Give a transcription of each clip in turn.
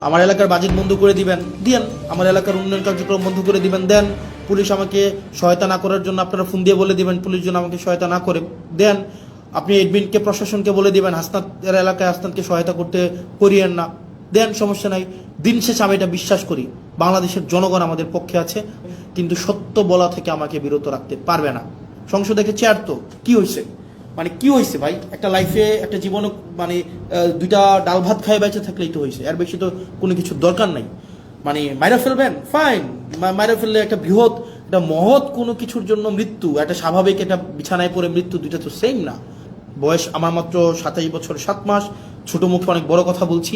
আমার এলাকার বাজেট বন্ধ করে দিবেন দেন, আমার এলাকার উন্নয়ন কার্যক্রম বন্ধ করে দিবেন দেন, পুলিশ আমাকে সহায়তা না করার জন্য আপনারা ফোন দিয়ে বলে দিবেন পুলিশ যেন আমাকে সহায়তা না করে দেন, আপনি এডমিনকে প্রশাসনকে বলে দিবেন হাসনাতের এলাকায় হাসনাতকে সহায়তা করতে করিয়েন না দেন, সমস্যা নাই। দিন শেষে আমি এটা বিশ্বাস করি বাংলাদেশের জনগণ আমাদের পক্ষে আছে, কিন্তু সত্য বলা থেকে আমাকে বিরত রাখতে পারবে না। সংসদে চেয়ার তো কি হয়েছে, মানে কি হয়েছে ভাই, একটা লাইফে একটা জীবনে মানে দুইটা ডাল ভাত খায় বেঁচে থাকলেই তো হয়েছে, এর বেশি তো কোনো কিছু দরকার নাই। মানে মাইরা ফেলবেন ফাইন, মাইরা ফেললে একটা বৃহৎ একটা মহৎ কোনো কিছুর জন্য মৃত্যু, একটা স্বাভাবিক একটা বিছানায় পড়ে মৃত্যু, দুইটা তো সেম না। বয়স আমার মাত্র 27 বছর 7 মাস, ছোট মুখে অনেক বড় কথা বলছি।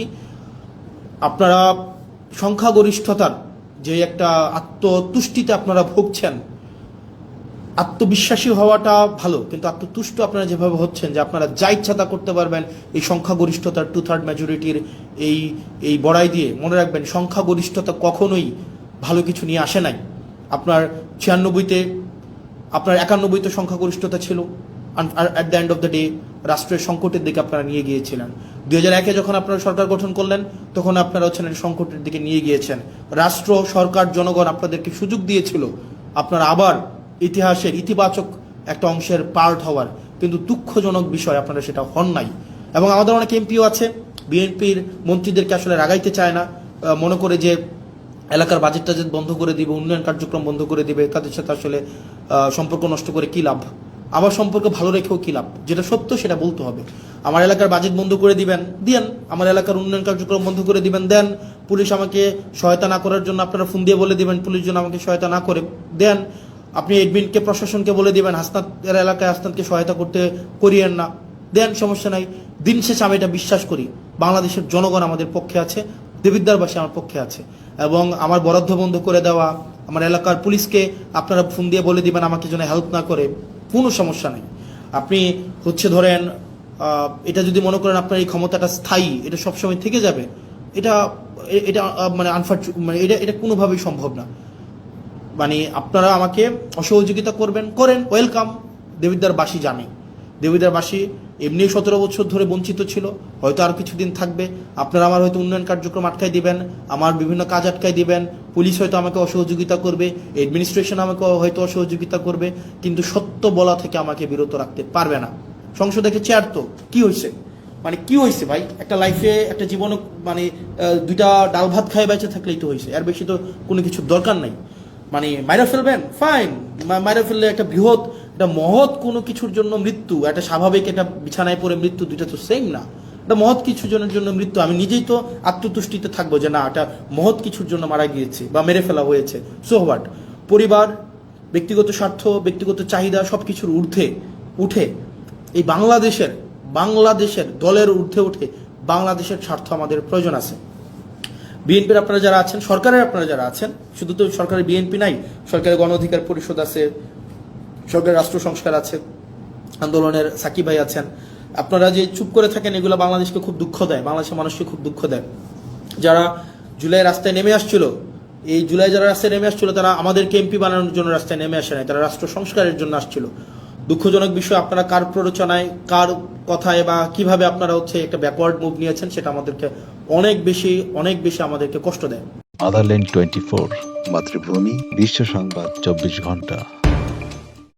আপনারা সংখ্যাগরিষ্ঠতার যে একটা আত্মতুষ্টিতে আপনারা ভুগছেন, আত্মবিশ্বাসী হওয়াটা ভালো, কিন্তু আত্মতুষ্ট আপনারা যেভাবে হচ্ছেন যে আপনারা যা ইচ্ছা তা করতে পারবেন এই সংখ্যাগরিষ্ঠতার 2/3 মেজরিটির এই বড়াই দিয়ে, মনে রাখবেন সংখ্যাগরিষ্ঠতা কখনোই ভালো কিছু নিয়ে আসে নাই। আপনার 96-তে আপনার 91-তে সংখ্যাগরিষ্ঠতা ছিল, আর at the end of the day রাষ্ট্রের সংকটের দিকে আপনারা নিয়ে গিয়েছিলেন। 2001-এ যখন আপনারা সরকার গঠন করলেন তখন আপনারা হচ্ছেন সংকটের দিকে নিয়ে গিয়েছেন। রাষ্ট্র সরকার জনগণ আপনাদেরকে সুযোগ দিয়েছিল আপনারা আবার ইতিহাসের ইতিবাচক একটা অংশের পার্ট হওয়ার, কিন্তু দুঃখজনক বিষয় আপনারা সেটা হন নাই। এবং আমাদের অনেক এমপিও আছে বিএনপির মন্ত্রীদেরকে আসলে রাগাইতে চায় না, মনে করে যে এলাকার বাজেট টাজেট বন্ধ করে দিবে, উন্নয়ন কার্যক্রম বন্ধ করে দিবে, তাদের সাথে আসলে সম্পর্ক নষ্ট করে কি লাভ, আবার সম্পর্ক ভালো রেখেও কি লাভ, যেটা সত্য সেটা বলতে হবে। আমার এলাকার বাজেট বন্ধ করে দিবেন দেন, আমার এলাকার উন্নয়ন কার্যক্রম বন্ধ করে দিবেন দেন, পুলিশ আমাকে সহায়তা না করার জন্য আপনারা ফোন দিয়ে বলে দিবেন পুলিশ যেন আমাকে সহায়তা না করে দেন, আপনি এডমিনকে প্রশাসনকে বলে দিবেন হাসনাতের এলাকায় হাসনাতকে সহায়তা করতে করিয়েন না দেন, সমস্যা নাই। দিন শেষে আমি এটা বিশ্বাস করি বাংলাদেশের জনগণ আমাদের পক্ষে আছে, দেবিদ্বারবাসী আমার পক্ষে আছে, এবং আমার বরাদ্দ বন্ধ করে দেওয়া, আমার এলাকার পুলিশকে আপনারা ফোন দিয়ে বলে দিবেন আমাকে যেন হেল্প না করে, কোনো সমস্যা নেই। আপনি ধরেন এটা যদি মনে করেন আপনার এই ক্ষমতাটা স্থায়ী, এটা সবসময় থেকে যাবে, এটা এটা মানে মানে এটা কোনোভাবেই সম্ভব না। মানে আপনারা আমাকে অসহযোগিতা করেন, ওয়েলকাম। দেবিদ্বারবাসী জানে, দেবিদ্বারবাসী এমনি 17 বছর ধরে বঞ্চিত ছিল, হয়তো আর কিছুদিন থাকবে। আপনারা আমার হয়তো উন্নয়ন কার্যক্রম আটকাই দিবেন, আমার বিভিন্ন কাজ আটকাই দিবেন, পুলিশ হয়তো আমাকে অসহযোগিতা করবে, অ্যাডমিনিস্ট্রেশন আমাকে হয়তো অসহযোগিতা করবে, কিন্তু সত্য বলা থেকে আমাকে বিরত রাখতে পারবে না। সংসদে চেয়ার তো কি হয়েছে, মানে কি হয়েছে ভাই, একটা লাইফে একটা জীবনে মানে দুইটা ডাল ভাত খায় বেঁচে থাকলেই তো হয়েছে, এর বেশি তো কোনো কিছু দরকার নাই। মানে মাইরা ফেলবেন ফাইন, মাইরা ফেললে একটা বৃহৎ একটা মহৎ কোনো কিছুর জন্য মৃত্যু, একটা স্বাভাবিক একটা বিছানায় পড়ে মৃত্যু, দুইটা তো সেম না। একটা মহৎ কিছুর জন্য মৃত্যু, আমি নিজেই তো আত্মতুষ্টিতে থাকবো যে না এটা মহৎ কিছুর জন্য মারা গিয়েছে বা মেরে ফেলা হয়েছে, সো হোয়াট। পরিবার, ব্যক্তিগত স্বার্থ, ব্যক্তিগত চাহিদা সবকিছুর ঊর্ধ্বে উঠে এই বাংলাদেশের দলের ঊর্ধ্বে উঠে বাংলাদেশের স্বার্থ আমাদের প্রয়োজন আছে। বিএনপির আপনারা যারা আছেন, সরকারের আপনারা যারা আছেন, শুধু তো সরকারের বিএনপি নাই, সরকারের গণ অধিকার পরিষদ আছে, সরকারের রাষ্ট্র সংস্কার আছে, আন্দোলনের সাকিব ভাই আছেন, আপনারা যে চুপ করে থাকেন এগুলো বাংলাদেশকে খুব দুঃখ দেয়, বাংলাদেশের মানুষকে খুব দুঃখ দেয়। যারা জুলাই রাস্তায় নেমে আসছিল, এই জুলাই যারা রাস্তায় নেমে আসছিল তারা আমাদেরকে এমপি বানানোর জন্য রাস্তায় নেমে আসে নাই, তারা রাষ্ট্র সংস্কারের জন্য আসছিল। দুঃখজনক বিষয়, আপনারা কার প্ররোচনায়, কার কথায় বা কিভাবে আপনারা একটা ব্যাকওয়ার্ড মুভ নিয়েছেন সেটা আমাদেরকে অনেক বেশি আমাদেরকে কষ্ট দেয়। আদারল্যান্ড 24, মাতৃভূমি, বিশ্ব সংবাদ 24 ঘন্টা।